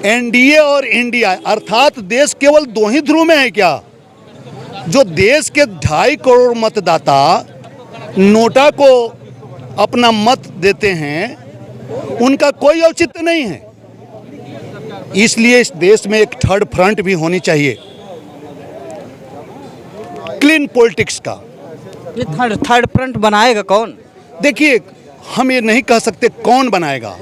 NDA और India अर्थात देश केवल दो ही ध्रुव में है क्या? जो देश के 2.5 करोड़ मतदाता नोटा को अपना मत देते हैं, उनका कोई औचित्य नहीं है। इसलिए इस देश में एक थर्ड फ्रंट भी होनी चाहिए, क्लीन पॉलिटिक्स का। ये थर्ड फ्रंट बनाएगा कौन? देखिए, हम ये नहीं कह सकते कौन बनाएगा,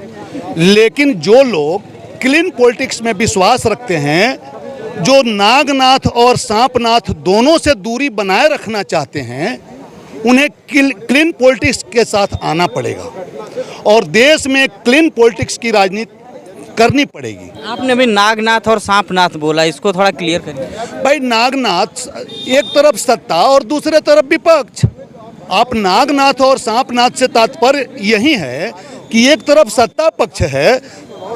लेकिन जो लोग क्लीन पॉलिटिक्स में विश्वास रखते हैं, जो नागनाथ और सांपनाथ दोनों से दूरी बनाए रखना चाहते हैं, उन्हें क्लीन पॉलिटिक्स के साथ आना पड़ेगा और देश में क्लीन पॉलिटिक्स की राजनीति करनी पड़ेगी। आपने भी नागनाथ और सांपनाथ बोला, इसको थोड़ा क्लियर करिए। भाई, नागनाथ एक तरफ सत्ता और दूसरे तरफ विपक्ष। आप नागनाथ और सांपनाथ से तात्पर्य यही है कि एक तरफ सत्ता पक्ष है,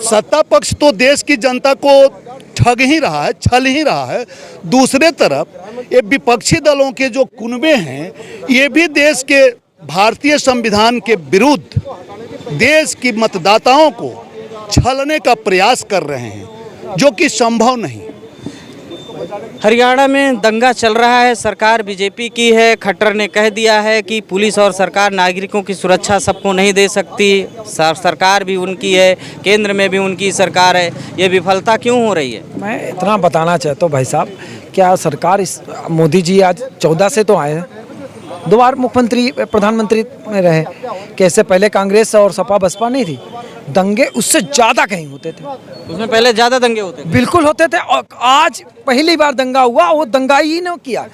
सत्ता पक्ष तो देश की जनता को ठग ही रहा है, छल ही रहा है। दूसरे तरफ ये विपक्षी दलों के जो कुनबे हैं, ये भी देश के भारतीय संविधान के विरुद्ध देश की मतदाताओं को छलने का प्रयास कर रहे हैं, जो कि संभव नहीं। हरियाणा में दंगा चल रहा है, सरकार बीजेपी की है। खट्टर ने कह दिया है कि पुलिस और सरकार नागरिकों की सुरक्षा सबको नहीं दे सकती। सरकार भी उनकी है, केंद्र में भी उनकी सरकार है। ये विफलता क्यों हो रही है? मैं इतना बताना चाहता हूँ भाई साहब, क्या सरकार इस मोदी जी आज 14 से तो आए हैं, 2 बार मुख्यमंत्री प्रधानमंत्री में रहे। कैसे पहले कांग्रेस और सपा बसपा नहीं थी, दंगे उससे ज़्यादा कहीं होते थे। उसमें पहले ज़्यादा दंगे होते थे? बिल्कुल होते थे। और आज पहली बार दंगा हुआ, वो दंगा ही ने किया,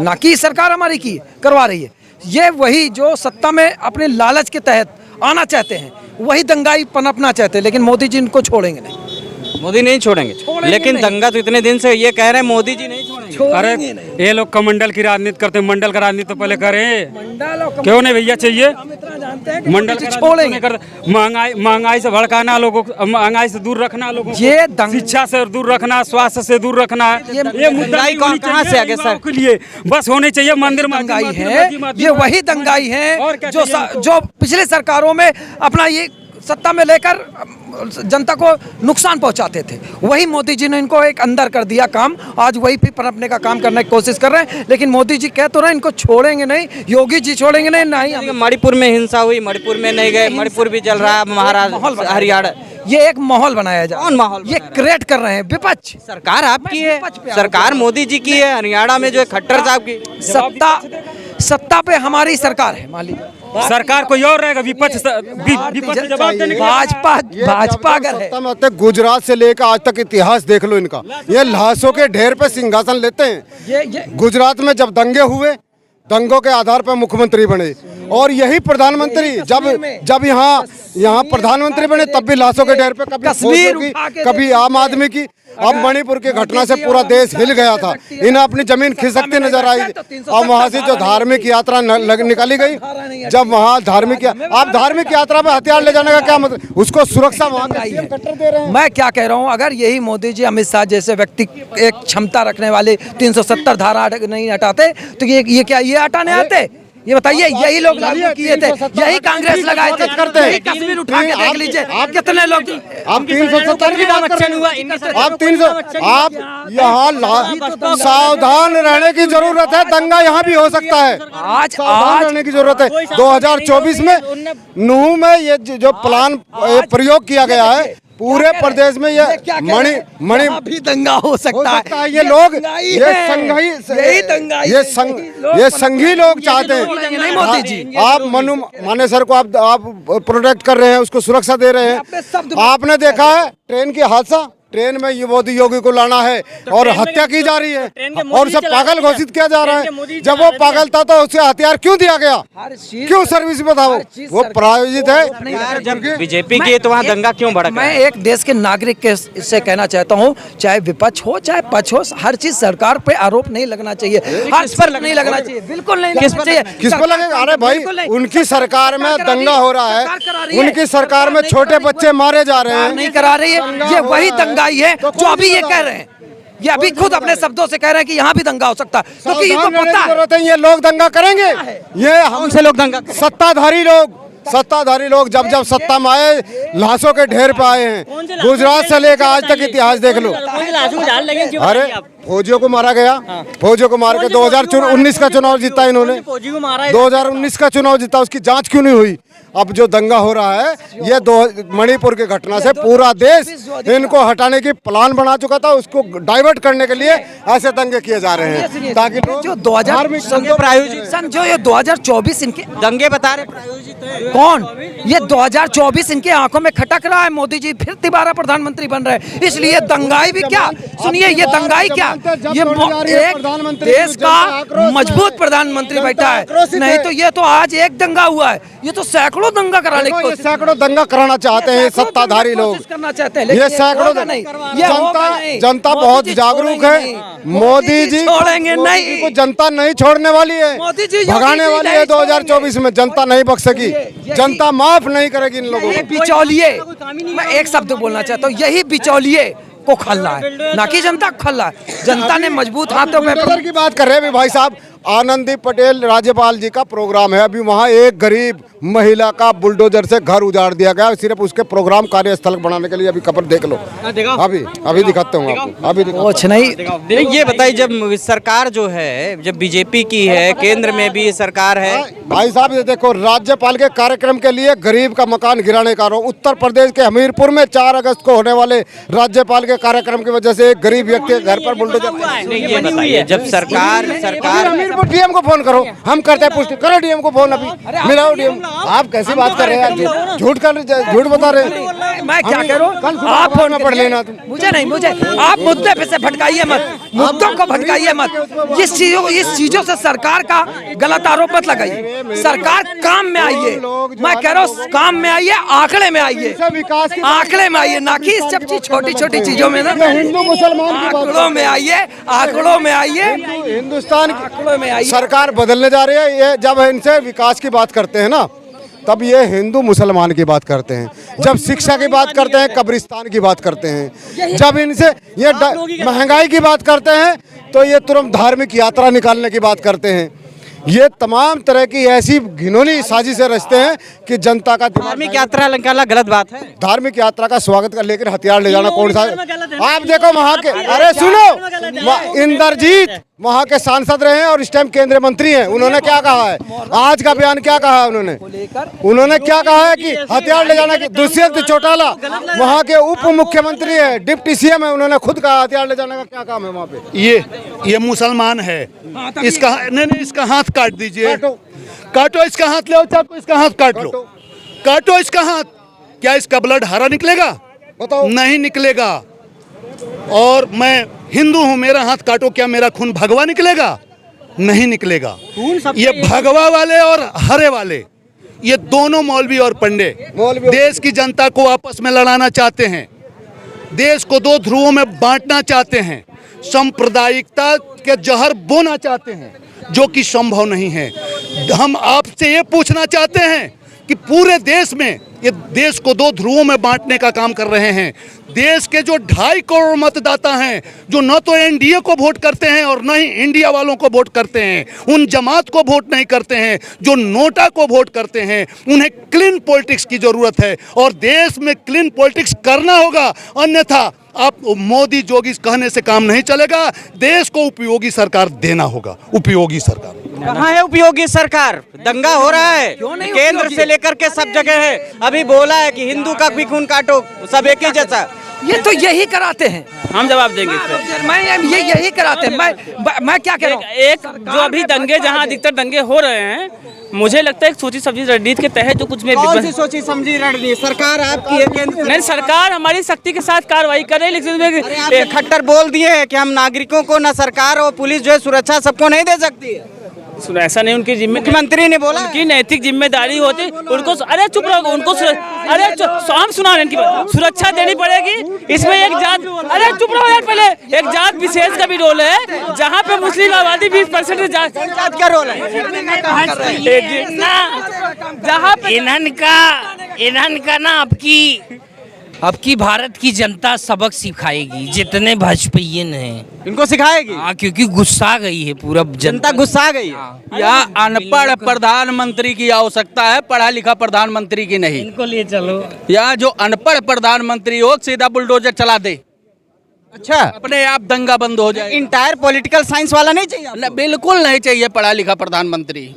ना कि सरकार हमारी की करवा रही है। ये वही जो सत्ता में अपने लालच के तहत आना चाहते हैं, वही दंगाई पनपना चाहते हैं, लेकिन मोदी जी इनको छोड़ेंगे नहीं। मोदी नहीं छोड़ेंगे लेकिन नहीं। दंगा तो इतने दिन से ये कह रहे हैं मोदी जी नहीं छोड़ेंगे। अरे ये लोग कमंडल की राजनीति करते हैं, मंडल का राजनीति तो पहले करें। क्यों नहीं भैया चाहिए मंडल का छोड़ेंगे। महंगाई से भड़काना लोगों को, महंगाई से दूर रखना लोगों को, ये शिक्षा से दूर रखना, स्वास्थ्य से दूर रखना। ये मुद्दा कहाँ से आगे सर के लिए बस होने चाहिए मंदिर दंगाई है। ये वही दंगाई है जो पिछले सरकारों में अपना ये सत्ता में लेकर जनता को नुकसान पहुंचाते थे। वही मोदी जी ने इनको एक अंदर कर दिया काम, आज वही भी पनपने का काम करने की कोशिश कर रहे हैं। लेकिन मोदी जी कह तो रहे हैं इनको छोड़ेंगे नहीं, योगी जी छोड़ेंगे नहीं। नहीं, मणिपुर में हिंसा हुई, मणिपुर में नहीं गए, मणिपुर भी चल रहा है, महाराष्ट्र हरियाणा। ये एक माहौल बनाया जाए। कौन माहौल? ये क्रिएट कर रहे हैं विपक्ष। सरकार आपकी है, सरकार मोदी जी की है। हरियाणा में जो है खट्टर साहब की सत्ता पे हमारी सरकार है। मान लीजिए सरकार कोई और रहेगा, विपक्ष जवाब देने भाजपा अगर है। गुजरात से लेकर आज तक इतिहास देख लो इनका, ये लाशों के ढेर पे सिंहासन लेते हैं। गुजरात में जब दंगे हुए, दंगों के आधार पर मुख्यमंत्री बने, और यही प्रधानमंत्री जब यहाँ प्रधानमंत्री बने तब भी लाशों के ढेर पे कभी आम आदमी की। अब मणिपुर की घटना से पूरा देश हिल गया था, इन्हें अपनी जमीन खिसकती नजर आई। अब वहाँ से जो धार्मिक यात्रा निकाली गई, जब वहाँ धार्मिक यात्रा में हथियार ले जाने का क्या मतलब, उसको सुरक्षा वहाँ दे रहे हैं। मैं क्या कह रहा हूँ, अगर यही मोदी जी अमित शाह जैसे व्यक्ति एक क्षमता रखने वाले 370 धारा नहीं हटाते तो ये क्या ये हटाने आते? ये बताइए, यही लोग लागू किए थे, यही कांग्रेस लगाए थे। करते हैं कश्मीर उठा के देख लीजिए, आप कितने लोग। आप 370 की बात करते हैं, आप यहाँ सावधान रहने की जरूरत है। दंगा यहाँ भी हो सकता है, आज सावधान रहने की जरूरत है। 2024 में नूह में ये जो प्लान प्रयोग किया गया है, पूरे प्रदेश में मणि भी दंगा हो सकता है। ये लोग ये संघी लोग चाहते हैं। नहीं मोदी जी, आप मानेसर को आप प्रोटेक्ट कर रहे हैं, उसको सुरक्षा दे रहे हैं। आपने देखा है ट्रेन की हादसा, ट्रेन में ये मोदी योगी को लाना है और हत्या की जा रही है और उसे पागल घोषित किया जा रहा है। जब वो पागल था तो उसे हथियार क्यों दिया गया, क्यों सर्विस में था? वो प्रायोजित है। जब बीजेपी की तो वहाँ दंगा क्यों भड़का? मैं एक देश के नागरिक के इससे कहना चाहता हूँ, चाहे विपक्ष हो चाहे पक्ष हो, हर चीज सरकार पे आरोप नहीं लगना चाहिए, हर पर नहीं लगना चाहिए, बिल्कुल नहीं लगना चाहिए। किस पर लगेगा? अरे भाई, उनकी सरकार में दंगा हो रहा है, उनकी सरकार में छोटे बच्चे मारे जा रहे हैं, नहीं करा रही है। ये वही दंगाई है जो अभी ये कह रहे हैं, ये अभी खुद अपने शब्दों से कह रहे हैं कि यहाँ भी दंगा हो सकता है, क्योंकि ये तो पता है ये लोग दंगा करेंगे। ये हमसे लोग दंगा, सत्ताधारी लोग, सत्ताधारी लोग जब जब सत्ता में आए लाशों के ढेर पे आए हैं। गुजरात से लेकर आज तक इतिहास देख लो। अरे फौजियों को मारा गया, फौजियों को मार के 2019 का चुनाव जीता इन्होंने, 2019 का चुनाव जीता, उसकी जांच क्यों नहीं हुई? अब जो दंगा हो रहा है ये मणिपुर की घटना से पूरा देश इनको हटाने की प्लान बना चुका था, उसको डाइवर्ट करने के लिए ऐसे दंगे किए जा रहे हैं ताकि लोग जो 2000 प्रायोजित जो ये 2024 इनके दंगे बता रहे प्रायोजित है। कौन? ये 2024 इनके आंखों में खटक रहा है। मोदी जी फिर दोबारा प्रधानमंत्री बन रहे हैं, इसलिए दंगाई भी क्या, सुनिए ये दंगाई क्या, ये एक देश का मजबूत प्रधानमंत्री बैठा है, नहीं तो ये तो आज एक दंगा हुआ है, ये तो सैकड़ों दंगा कराने की कोशिश, सैकड़ों दंगा कराना चाहते हैं सत्ताधारी लोग, करना चाहते हैं, ये सैकड़ों नहीं, जनता बहुत जागरूक है। मोदी जी छोड़ेंगे नहीं, को जनता नहीं छोड़ने वाली है, भगाने वाली है। 2024 में जनता नहीं बख्श सकी, जनता माफ नहीं करेगी इन लोगों को। बिचौलिए, मैं एक शब्द बोलना चाहता हूँ, यही बिचौलिए को खल्ला है, ना कि जनता को खल्ला है। जनता ने मजबूत हाथों में की बात कर रहे हैं अभी भाई साहब। आनंदी पटेल राज्यपाल जी का प्रोग्राम है, अभी वहाँ एक गरीब महिला का बुलडोजर से घर उजाड़ दिया गया, सिर्फ उसके प्रोग्राम कार्यस्थल बनाने के लिए। अभी खबर देख लो, अभी दिखाता हूँ आपको, अभी कुछ नहीं। ये बताइए, जब सरकार जो है, जब बीजेपी की है, केंद्र में भी सरकार है भाई साहब, ये देखो राज्यपाल के कार्यक्रम के लिए गरीब का मकान गिराने का आरोप। उत्तर प्रदेश के हमीरपुर में 4 अगस्त को होने वाले राज्यपाल के कार्यक्रम की वजह से एक गरीब व्यक्ति के घर पर बुलडोजर। ये बताइए, जब सरकार डीएम को फोन करो, हम करते हैं पुष्टि, करो डीएम को फोन, अभी मिलाओ डीएम। आप कैसी बात कर रहे हैं, झूठ बता रहे हैं। मैं क्या कह रहा हूँ, आप फोन पढ़ लेना, मुझे नहीं, मुझे आप मुद्दे पे से भटकाइए मत, मुद्दों को भटकाइए मत। इस चीजों से सरकार का गलत आरोप मत लगाइए। सरकार काम में आइए, मैं कह रहा हूँ काम में आइए, आंकड़े में आइए, आंकड़े में आइए, ना कि इस सब छोटी छोटी चीजों में ना। हिंदू मुसलमान आंकड़ों में आइए, आंकड़ों में आइए। हिंदुस्तान आंकड़ों में आइए। सरकार बदलने जा रही है। ये जब इनसे विकास की बात करते हैं ना, तब ये हिंदू मुसलमान की बात करते हैं। जब शिक्षा की बात करते हैं, कब्रिस्तान की बात करते हैं। जब इनसे ये महंगाई की बात करते हैं, तो ये तुरंत धार्मिक यात्रा निकालने की बात करते हैं। ये तमाम तरह की ऐसी घिनौनी साजिशें रचते हैं कि जनता का धार्मिक यात्रा निकालना गलत बात है। धार्मिक यात्रा का स्वागत कर लेकर हथियार ले जाना कौन सा? आप देखो वहाँ के, अरे सुनो, इंद्रजीत वहाँ के सांसद रहे हैं और इस टाइम केंद्रीय मंत्री हैं। उन्होंने क्या कहा है, आज का बयान क्या कहा है उन्होंने क्या कहा है कि हथियार ले जाना की। दुष्यंत चौटाला वहाँ के उप मुख्यमंत्री है, डिप्टी सीएम है, उन्होंने खुद कहा हथियार ले जाने का क्या काम है वहाँ पे। ये मुसलमान है, इसका नहीं, इसका हाथ काट दीजिए, काटो इसका हाथ, ले चाकू इसका हाथ काट लो, काटो इसका हाथ। क्या इसका ब्लड हरा निकलेगा? बताओ। नहीं निकलेगा। और मैं हिंदू हूं, मेरा हाथ काटो, क्या मेरा खून भगवा निकलेगा? नहीं निकलेगा। ये भगवा वाले और हरे वाले, ये दोनों मौलवी और पंडे देश की जनता को आपस में लड़ाना चाहते हैं, देश को 2 ध्रुवों में बांटना चाहते हैं, सांप्रदायिकता के जहर बोना चाहते हैं, जो कि संभव नहीं है। हम आपसे ये पूछना चाहते हैं कि पूरे देश में, ये देश को 2 ध्रुवों में बांटने का काम कर रहे हैं। देश के जो 2.5 करोड़ मतदाता हैं, जो न तो एनडीए को वोट करते हैं और न ही इंडिया वालों को वोट करते हैं, उन जमात को वोट नहीं करते हैं, जो नोटा को वोट करते हैं, उन्हें क्लीन पॉलिटिक्स की जरूरत है और देश में क्लीन पॉलिटिक्स करना होगा। अन्यथा आप मोदी जोगी कहने से काम नहीं चलेगा। देश को उपयोगी सरकार देना होगा। उपयोगी सरकार कहाँ है? उपयोगी सरकार? दंगा हो रहा है केंद्र से लेकर के सब जगह है। अभी बोला है कि हिंदू का भी खून काटो, सब एक ही जैसा। ये तो यही कराते हैं, हम जवाब देंगे इस पे। मैं ये यही कराते हैं। मैं क्या कह रहा हूँ, एक जो अभी दंगे, जहाँ अधिकतर दंगे हो रहे हैं, मुझे लगता है एक सोची समझी रणनीति के तहत जो कुछ में सोची समझी रणनीति सरकार आपकी है, केंद्र नहीं, सरकार हमारी शक्ति के साथ कार्रवाई कर रही है। लेकिन खट्टर बोल दिए हैं कि हम नागरिकों को, न सरकार और पुलिस जो है सुरक्षा सबको नहीं दे सकती है। ऐसा नहीं, उनकी मुख्यमंत्री ने बोला उनकी नैतिक जिम्मेदारी होती उनको। अरे चुप रहो, उनको अरे हम सुना रहे, इनकी सुरक्षा देनी पड़ेगी। इसमें एक जात, अरे चुप रहो यार, पहले एक जात विशेष का भी रोल है, जहाँ पे मुस्लिम आबादी 20% जात का रोल है, जहाँ पे इन्हन का ना आपकी अब की भारत की जनता सबक सिखाएगी, जितने भाजपाइयन हैं इनको सिखाएगी। हाँ, क्योंकि गुस्सा गई है पूरा जनता गुस्सा आ गई है। यहाँ अनपढ़ प्रधानमंत्री की आवश्यकता है, पढ़ा लिखा प्रधानमंत्री की नहीं। इनको ले चलो। यहाँ जो अनपढ़ प्रधानमंत्री हो सीधा बुलडोजर चला दे, अच्छा, अपने आप दंगा बंद हो जाए। इंटायर पॉलिटिकल साइंस वाला नहीं चाहिए आपको? बिल्कुल नहीं चाहिए पढ़ा लिखा प्रधानमंत्री।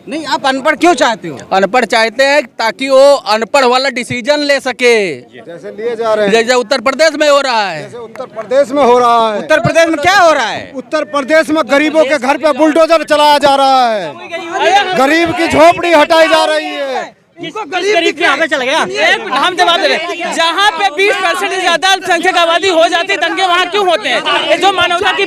नहीं, आप अनपढ़ क्यों चाहते हो? अनपढ़ चाहते हैं ताकि वो अनपढ़ वाला डिसीजन ले सके, जैसे लिए जा रहे हैं, जैसे उत्तर प्रदेश में हो रहा है। जैसे उत्तर प्रदेश में हो रहा है। उत्तर प्रदेश में क्या हो रहा है? उत्तर प्रदेश में गरीबों के घर पे बुलडोजर चलाया जा रहा है, गरीब की झोपड़ी हटाई जा रही है। गरीब यहाँ पे चल गया। हम जवाब दे रहे हैं, जहाँ पे 20% से ज्यादा अल्पसंख्यक आबादी हो जाती है, दंगे वहाँ क्यों होते हैं? ये जो मानवता की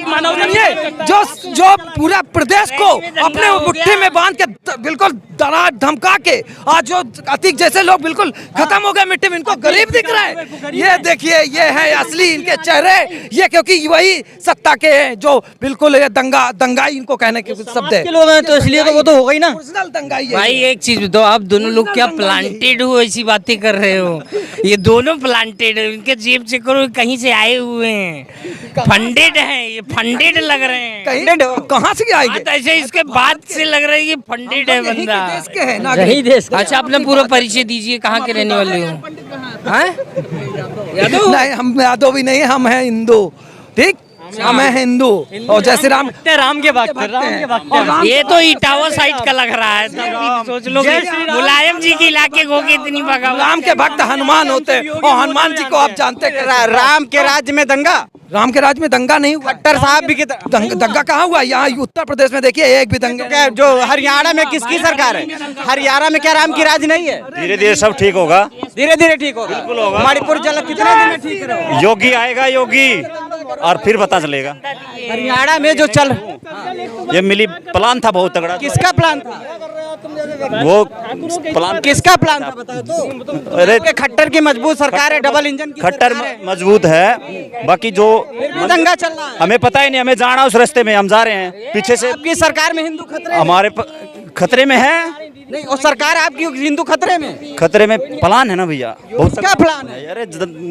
जो पूरा प्रदेश को अपने मुट्ठी में बांध के बिल्कुल डरा धमका के आज जो अतीक जैसे लोग बिल्कुल खत्म हो गए मिट्टी में, इनको गरीब दिख रहा है। ये देखिए, ये है असली इनके चेहरे, ये क्योंकि वही सत्ता के हैं जो बिल्कुल ये दंगाई इनको कहने के शब्द है। लोग हैं तो इसलिए तो वो तो हो गई ना। ओरिजिनल दंगाई है। भाई एक चीज बताओ, आप दोनों लोग क्या प्लांटेड हो ऐसी बातें कर रहे हो? ये दोनों प्लांटेड है, इनके जेब से करो कहीं से आए हुए हैं, फंडेड हैं, ये फंडेड लग रहे हैं। कहाँ से आएंगे? बात ऐसे इसके बाद से लग रहा है ये फंडेड है बंदा। देश के हैं ना, यही देश का। अच्छा, अपना पूरा परिचय दीजिए, कहाँ के रहने वाले हो? नहीं, हम यादव भी नहीं, हम हैं हिंदू। ठीक, हम हैं हिंदू और जय श्री राम के भक्त, राम के भक्त। ये तो इटावा साइड का लग रहा है, तब सोच लो कि मुलायम जी के इलाके को इतनी बगावत। राम के भक्त हनुमान होते हैं और हनुमान जी को आप जानते हैं। राम के राज्य में दंगा, राम के राज्य में दंगा नहीं हुआ। खट्टर साहब भी दंगा कहाँ हुआ? यहाँ उत्तर प्रदेश में देखिए एक भी दंगा। क्या जो हरियाणा में किसकी सरकार है? हरियाणा में क्या राम की राज नहीं है? धीरे धीरे सब ठीक होगा, धीरे धीरे ठीक होगा। बिल्कुल होगा। मणिपुर जल कितने दिन में ठीक होगा? योगी आएगा, योगी, और फिर पता चलेगा। हरियाणा में जो चल ये मिली प्लान था बहुत तगड़ा। किसका प्लान था? वो प्लान किसका प्लान था बताओ तो? अरे खट्टर की मजबूत सरकार है, डबल इंजन की खट्टर सरकार है। मजबूत है, बाकी जो दंगा चल रहा है। हमें पता ही नहीं, हमें जाना उस रास्ते में, हम जा रहे हैं पीछे से। आपकी सरकार में हिंदू खतरे में? हमारे खतरे में है नहीं, और सरकार आपकी हिंदू खतरे में? खतरे में प्लान है ना भैया, बहुत किसका प्लान है? अरे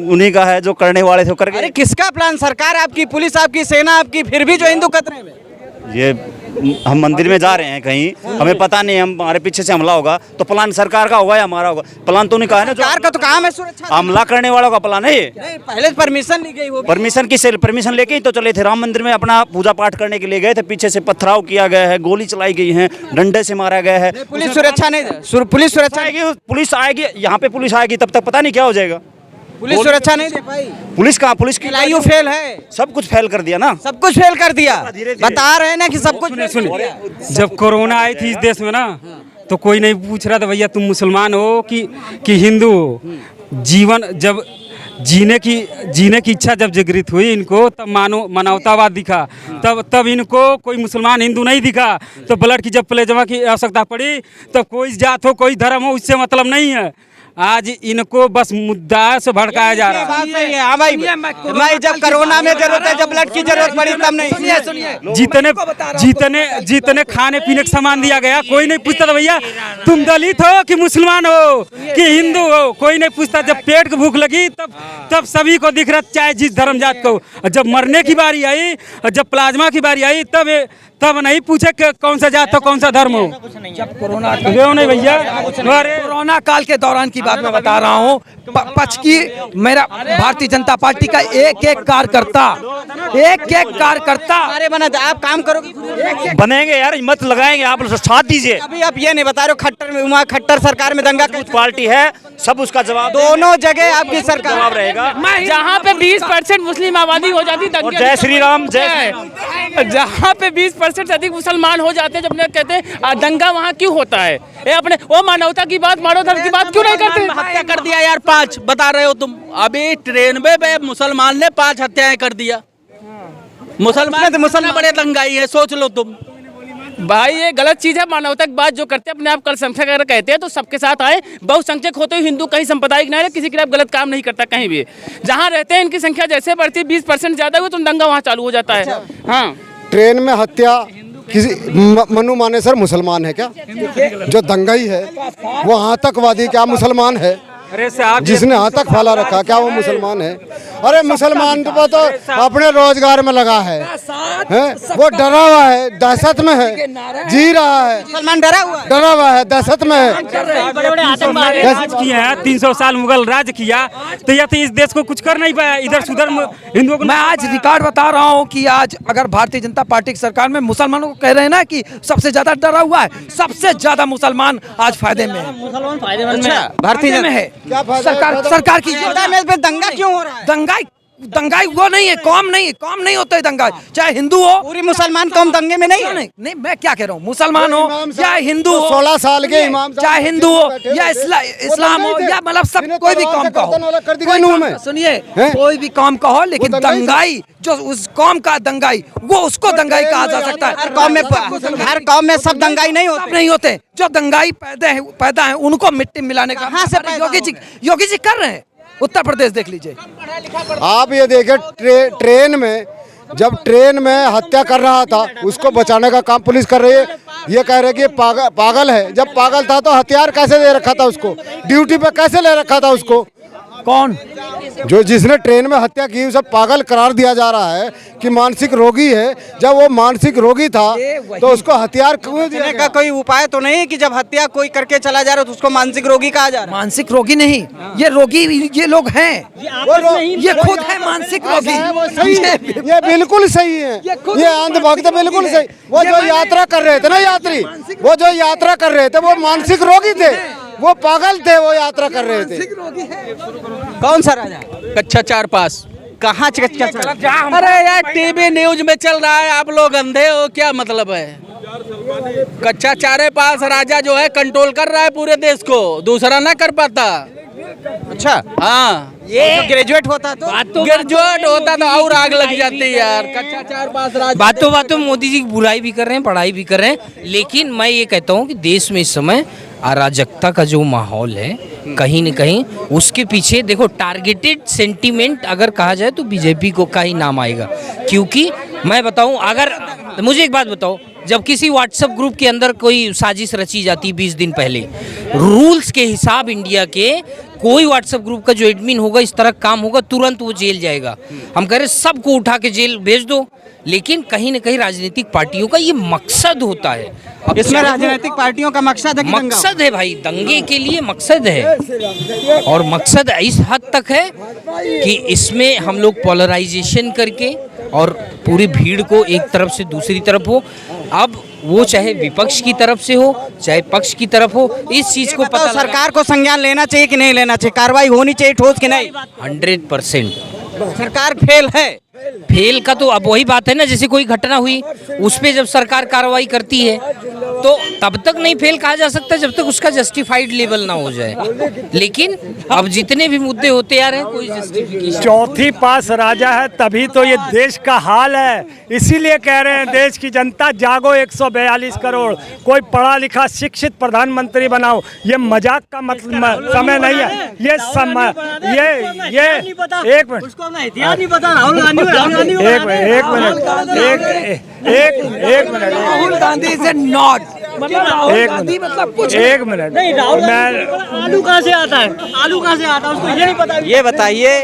उन्हीं का है, जो करने वाले थे वो कर अरे गए। किसका प्लान? सरकार आपकी, पुलिस आपकी, सेना आपकी, फिर भी जो हिंदू खतरे में। ये हम मंदिर में जा रहे हैं कहीं, हमें पता नहीं, हम हमारे पीछे से हमला होगा तो प्लान सरकार का होगा या हमारा होगा? प्लान तो नहीं कहा है ना, सरकार का तो काम है सुरक्षा। हमला करने वालों का प्लान है ये। नहीं, पहले परमिशन ली गई होगी। परमिशन किससे? परमिशन लेके ही तो चले थे, राम मंदिर में अपना पूजा पाठ करने के लिए गए थे, पीछे से पथराव किया गया है, गोली चलाई गई है, डंडे से मारा गया है। पुलिस सुरक्षा नहीं, पुलिस सुरक्षा आएगी, पुलिस आएगी, यहाँ पे पुलिस आएगी तब तक पता नहीं क्या हो जाएगा। पुलिस सुरक्षा नहीं दे पाई। पुलिस कहाँ? पुलिस की एलआईयू फेल है, सब कुछ फेल कर दिया ना, सब कुछ फेल कर दिया। बता रहे हैं ना कि सब कुछ फेल कर दिया। जब कोरोना आई थी इस देश में ना, तो कोई नहीं पूछ रहा था भैया तुम मुसलमान हो कि हिंदू हो। जीवन जब जीने की इच्छा जब जागृत हुई इनको, तब मानवतावाद दिखा, तब इनको कोई मुसलमान हिंदू नहीं दिखा। तो ब्लड की जब प्लेज्मा की आवश्यकता पड़ी, तब कोई जात हो, कोई धर्म हो, उससे मतलब नहीं है। आज इनको बस मुद्दा से भड़काया जा रहा है। बात सही है। हाँ भाई, मैं जब कोरोना में जरूरत है, जब ब्लड की जरूरत पड़ी तब नहीं। जितने खाने पीने का सामान दिया गया, कोई नहीं पूछता था भैया तुम दलित हो कि मुसलमान हो कि हिंदू हो, कोई नहीं पूछता। जब पेट की भूख लगी तब सभी को दिख रहा, चाहे जिस धर्म जात को। जब मरने की बारी आई, जब प्लाज्मा की बारी आई, तब नहीं पूछे कि कौन सा जात हो, कौन सा धर्म हो। जब कोरोना नहीं भैया, कोरोना काल के दौरान की बात मैं बता रहा हूँ। पक्ष की मेरा भारतीय जनता पार्टी का एक एक कार्यकर्ता अरे बना, आप काम करोगे, बनेंगे यार, हिम्मत लगाएंगे, आप साथ दीजिए। अभी आप ये नहीं बता रहे हो खट्टर में, वहाँ खट्टर सरकार में दंगा कुछ पार्टी है, सब उसका जवाब दोनों जगह आपकी सरकार जवाब रहेगा। जहाँ पे 20% मुस्लिम आबादी हो जाती और जय श्री राम, जहाँ पे 20% से अधिक मुसलमान हो जाते हैं, जब कहते हैं दंगा वहाँ क्यों होता है? ये अपने वो मानवता की बात, मानव धर्म की बात क्यों नहीं करते? हत्या कर दिया यार 5, बता रहे हो तुम। अभी ट्रेन में मुसलमान ने 5 हत्याएं कर दिया। मुसलमान बड़े दंगाई है, सोच लो तुम। भाई ये गलत चीज है। मानवता की बात जो करते हैं, अपने आप अल्पसंख्यक अगर कहते हैं तो सबके साथ आए। बहुसंख्यक होते हुए हिंदू कहीं सांप्रदायिक नहीं है, किसी के खिलाफ गलत काम नहीं करता कहीं भी। जहाँ रहते हैं इनकी संख्या जैसे बढ़ती 20% ज्यादा हुई तो दंगा वहाँ चालू हो जाता है। हाँ, ट्रेन में हत्या किसी मनु मानेसर मुसलमान है क्या? जो दंगाई है वो आतंकवादी क्या मुसलमान है? जिसने हाथ तक फैला रखा, क्या वो मुसलमान है? अरे मुसलमान तो अपने रोजगार में लगा है, वो डरा हुआ है, दहशत में है, जी रहा है, मुसलमान डरा हुआ है, दहशत में है। राज किया है 300 साल मुगल राज किया, तो यह तो इस देश को कुछ कर नहीं पाया। इधर सुधर हिंदुओं को मैं आज रिकॉर्ड बता रहा हूँ कि आज अगर भारतीय जनता पार्टी की सरकार में मुसलमानों को कह रहे हैं ना कि सबसे ज्यादा डरा हुआ है, सबसे ज्यादा मुसलमान आज फायदे में है, मुसलमान फायदेमंद में है। भारतीय में है। सरकार की दंगा क्यों हो रहा है? दंगाई वो नहीं है, कौम नहीं होता है दंगाई, चाहे हिंदू हो। पूरी मुसलमान कौम दंगे में नहीं है। नहीं, मैं क्या कह रहा हूँ, मुसलमान हो या हिंदू हो, 16 साल के इमाम साहब, चाहे हिंदू हो या इस्लाम हो या मतलब सब कोई भी कौम का हो, सुनिए कोई भी कौम का हो, लेकिन दंगाई जो उस कौम का दंगाई, वो उसको दंगाई कहा जा सकता है। हर कौम में सब दंगाई नहीं होते। जो दंगाई पैदा है उनको मिट्टी मिलाने का कहाँ से योगी जी कर रहे हैं। उत्तर प्रदेश देख लीजिए आप, ये देखिए ट्रेन में, जब ट्रेन में हत्या कर रहा था उसको बचाने का काम पुलिस कर रही है। ये कह रहे कि पागल है। जब पागल था तो हथियार कैसे दे रखा था उसको, ड्यूटी पे कैसे ले रखा था उसको? कौन? जो जिसने ट्रेन में हत्या की उसे पागल करार दिया जा रहा है कि मानसिक रोगी है। जब वो मानसिक रोगी था तो उसको हथियार क्यों दिया गया? का कोई उपाय तो नहीं कि जब हत्या कोई करके चला जा रहा है तो उसको मानसिक रोगी कहा जा रहा है? मानसिक रोगी नहीं, ये रोगी ये लोग हैं, ये खुद है मानसिक रोगी। ये बिल्कुल सही है, ये अंधभक्त बिल्कुल सही। वो जो यात्रा कर रहे थे ना, यात्री वो जो यात्रा कर रहे थे वो मानसिक रोगी थे, वो पागल थे, वो यात्रा कर रहे थे। कौन सा राजा? कक्षा 4 पास। कहाँ कच्चा? अरे यार टीवी न्यूज में चल रहा है, आप लोग अंधे हो क्या? मतलब है कक्षा 4 पास राजा जो है कंट्रोल कर रहा है पूरे देश को, दूसरा ना कर पाता। अच्छा, हाँ, ये ग्रेजुएट होता तो और आग लग जाती यार। कक्षा 4 पास राजा। बातों मोदी जी की बुराई भी कर रहे हैं, पढ़ाई भी कर रहे हैं, लेकिन मैं ये कहता हूँ कि देश में इस समय अराजकता का जो माहौल है, कहीं न कहीं उसके पीछे देखो टारगेटेड सेंटीमेंट अगर कहा जाए तो बीजेपी को का ही नाम आएगा। क्योंकि मैं बताऊं, अगर मुझे एक बात बताओ, जब किसी व्हाट्सएप ग्रुप के अंदर कोई साजिश रची जाती 20 दिन पहले, रूल्स के हिसाब इंडिया के कोई व्हाट्सएप ग्रुप का जो एडमिन होगा इस तरह काम होगा, तुरंत वो जेल जाएगा। हम कह रहे सबको उठा के जेल भेज दो, लेकिन कहीं न कहीं राजनीतिक पार्टियों का ये मकसद होता है। इसमें राजनीतिक पार्टियों का मकसद है कि मकसद है भाई, दंगे के लिए मकसद है, और मकसद इस हद तक है कि इसमें हम लोग पोलराइजेशन करके और पूरी भीड़ को एक तरफ से दूसरी तरफ हो, अब वो चाहे विपक्ष की तरफ से हो चाहे पक्ष की तरफ हो, इस चीज को पता सरकार को संज्ञान लेना चाहिए कि नहीं लेना चाहिए, कार्रवाई होनी चाहिए ठोस कि नहीं? 100% सरकार फेल है। फेल का तो अब वही बात है ना, जैसे कोई घटना हुई उस पे जब सरकार कार्रवाई करती है तो तब तक नहीं फेल कहा जा सकता जब तक उसका जस्टिफाइड लेवल ना हो जाए। लेकिन अब जितने भी मुद्दे होते आ रहे हैं कोई जस्टिफिकेशन। चौथी पास राजा है तभी तो ये देश का हाल है, इसीलिए कह रहे हैं देश की जनता जागो, 142 करोड़, कोई पढ़ा लिखा शिक्षित प्रधानमंत्री बनाओ। ये मजाक का मतलब समय नहीं है, ये समय ये एक मिनट राहुल गांधी से नॉट एक मिनट नहीं, राहुल आलू कहाँ से आता है? आलू कहाँ से आता है उसको ये नहीं पता। ये बताइए।